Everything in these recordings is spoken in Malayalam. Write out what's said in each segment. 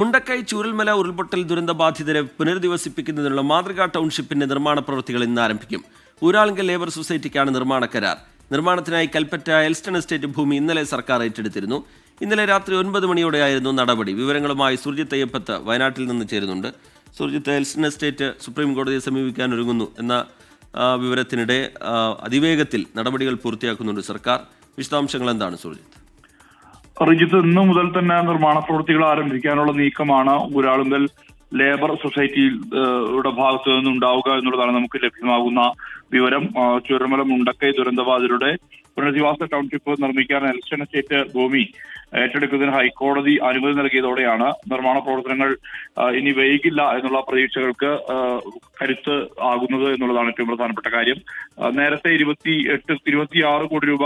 മുണ്ടക്കൈ ചൂരൽമല ഉരുൾപൊട്ടൽ ദുരന്തബാധിതരെ പുനരധിവസിപ്പിക്കുന്നതിനുള്ള മാതൃകാ ടൗൺഷിപ്പിന്റെ നിർമ്മാണ പ്രവൃത്തികൾ ഇന്ന് ആരംഭിക്കും. ഊരാളുങ്കൽ ലേബർ സൊസൈറ്റിക്കാണ് നിർമ്മാണ കരാർ. നിർമ്മാണത്തിനായി കൽപ്പറ്റ എൽസ്റ്റൺ എസ്റ്റേറ്റ് ഭൂമി ഇന്നലെ സർക്കാർ ഏറ്റെടുത്തിരുന്നു. ഇന്നലെ രാത്രി 9 മണിയോടെയായിരുന്നു നടപടി. വിവരങ്ങളുമായി സുർജിത്ത് അയ്യപ്പത്ത് വയനാട്ടിൽ നിന്ന് ചേരുന്നുണ്ട്. സുർജിത്ത്, എൽസ്റ്റൺ എസ്റ്റേറ്റ് സുപ്രീം കോടതിയെ സമീപിക്കാൻ ഒരുങ്ങുന്നു എന്ന വിവരത്തിനിടെ അതിവേഗത്തിൽ നടപടികൾ പൂർത്തിയാക്കുന്നുണ്ട് സർക്കാർ. വിശദാംശങ്ങൾ എന്താണ് സുർജിത്ത്? റിജിത്ത്, ഇന്നു മുതൽ തന്നെ നിർമ്മാണ പ്രവൃത്തികൾ ആരംഭിക്കാനുള്ള നീക്കമാണ് ഊരാളുങ്കൽ ലേബർ സൊസൈറ്റിയുടെ ഭാഗത്തു നിന്നുണ്ടാവുക എന്നുള്ളതാണ് നമുക്ക് ലഭ്യമാകുന്ന വിവരം. ചൂരൽമല മുണ്ടക്കൈ ദുരന്തബാധിതരുടെ പുനരധിവാസ ടൗൺഷിപ്പ് നിർമ്മിക്കാൻ എൽസ്റ്റൺ എസ്റ്റേറ്റ് ഭൂമി ഏറ്റെടുക്കുന്നതിന് ഹൈക്കോടതി അനുമതി നൽകിയതോടെയാണ് നിർമ്മാണ പ്രവർത്തനങ്ങൾ ഇനി വൈകില്ല എന്നുള്ള പ്രതീക്ഷകൾക്ക് കരുത്ത് ആകുന്നത് എന്നുള്ളതാണ് ഏറ്റവും പ്രധാനപ്പെട്ട കാര്യം. നേരത്തെ 26 കോടി രൂപ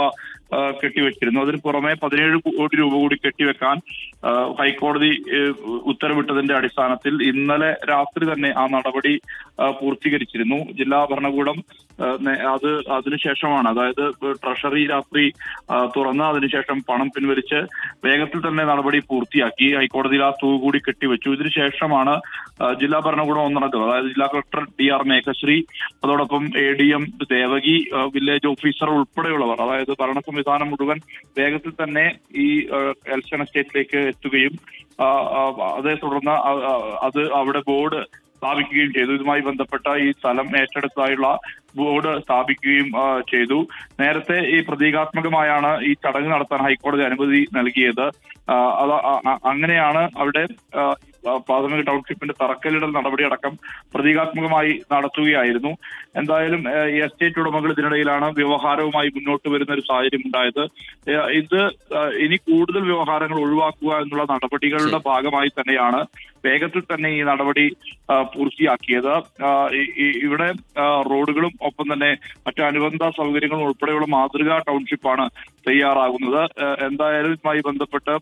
കെട്ടിവെച്ചിരുന്നു. അതിന് പുറമെ 17 കോടി രൂപ കൂടി കെട്ടിവെക്കാൻ ഹൈക്കോടതി ഉത്തരവിട്ടതിന്റെ അടിസ്ഥാനത്തിൽ ഇന്നലെ രാത്രി തന്നെ ആ നടപടി പൂർത്തീകരിച്ചിരുന്നു. ജില്ലാ ഭരണകൂടം അതിനുശേഷമാണ്, അതായത് ട്രഷറി രാത്രി തുറന്ന് അതിനുശേഷം പണം പിൻവലിച്ച് വേഗത്തിൽ തന്നെ നടപടി പൂർത്തിയാക്കി. ഹൈക്കോടതിയിൽ ആ തുക കൂടി കെട്ടിവെച്ചു. ഇതിനുശേഷമാണ് ജില്ലാ ഭരണകൂടം ഒന്നടങ്കം, അതായത് ജില്ലാ കളക്ടർ DR മേഘശ്രീ, അതോടൊപ്പം ADM ദേവകി, വില്ലേജ് ഓഫീസർ ഉൾപ്പെടെയുള്ളവർ, അതായത് ഭരണ സംവിധാനം മുഴുവൻ വേഗത്തിൽ തന്നെ ഈ എൽസ്റ്റൺ എസ്റ്റേറ്റിലേക്ക് എത്തുകയും അതേ തുടർന്ന് അവിടെ ബോർഡ് സ്ഥാപിക്കുകയും ചെയ്തു. ഇതുമായി ബന്ധപ്പെട്ട ഈ സ്ഥലം ഏറ്റെടുത്തായുള്ള ബോർഡ് സ്ഥാപിക്കുകയും ചെയ്തു. നേരത്തെ ഈ പ്രതീകാത്മകമായാണ് ഈ ചടങ്ങ് നടത്താൻ ഹൈക്കോടതി അനുമതി നൽകിയത്. അങ്ങനെയാണ് അവിടെ പ്രാഥമിക ടൗൺഷിപ്പിന്റെ തറക്കല്ലിടൽ നടപടിയടക്കം പ്രതീകാത്മകമായി നടത്തുകയായിരുന്നു. എന്തായാലും എസ്റ്റേറ്റ് ഉടമകൾ ഇതിനിടയിലാണ് വ്യവഹാരവുമായി മുന്നോട്ട് വരുന്ന ഒരു സാഹചര്യം ഉണ്ടായത്. ഇത് ഇനി കൂടുതൽ വ്യവഹാരങ്ങൾ ഒഴിവാക്കുക എന്നുള്ള നടപടികളുടെ ഭാഗമായി തന്നെയാണ് വേഗത്തിൽ തന്നെ ഈ നടപടി പൂർത്തിയാക്കിയത്. ഇവിടെ റോഡുകളും ഒപ്പം തന്നെ മറ്റു അനുബന്ധ സൗകര്യങ്ങളും ഉൾപ്പെടെയുള്ള മാതൃകാ ടൗൺഷിപ്പാണ് തയ്യാറാകുന്നത്. എന്തായാലും ഇതുമായി ബന്ധപ്പെട്ട്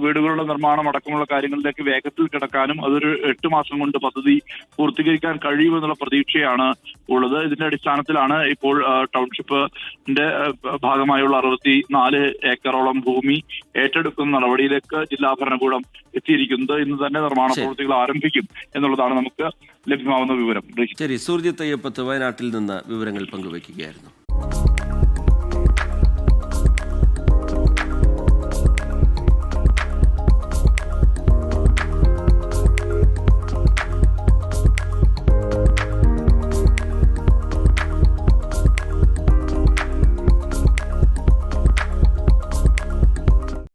വീടുകളുടെ നിർമ്മാണം അടക്കമുള്ള കാര്യങ്ങളിലേക്ക് വേഗത്തിൽ കിടക്കാനും അതൊരു 8 മാസം കൊണ്ട് പദ്ധതി പൂർത്തീകരിക്കാൻ കഴിയുമെന്നുള്ള പ്രതീക്ഷയാണ് ഉള്ളത്. ഇതിന്റെ അടിസ്ഥാനത്തിലാണ് ഇപ്പോൾ ടൗൺഷിപ്പിന്റെ ഭാഗമായുള്ള 64 ഏക്കറോളം ഭൂമി ഏറ്റെടുക്കുന്ന നടപടിയിലേക്ക് ജില്ലാ ഭരണകൂടം എത്തിയിരിക്കുന്നത്. ഇന്ന് തന്നെ നിർമ്മാണ പ്രവൃത്തികൾ ആരംഭിക്കും എന്നുള്ളതാണ് നമുക്ക് ലഭ്യമാവുന്ന വിവരം. ശരി, സുർജിത്ത് അയ്യപ്പത്ത് വയനാട്ടിൽ നിന്ന് വിവരങ്ങൾ പങ്കുവയ്ക്കുകയായിരുന്നു.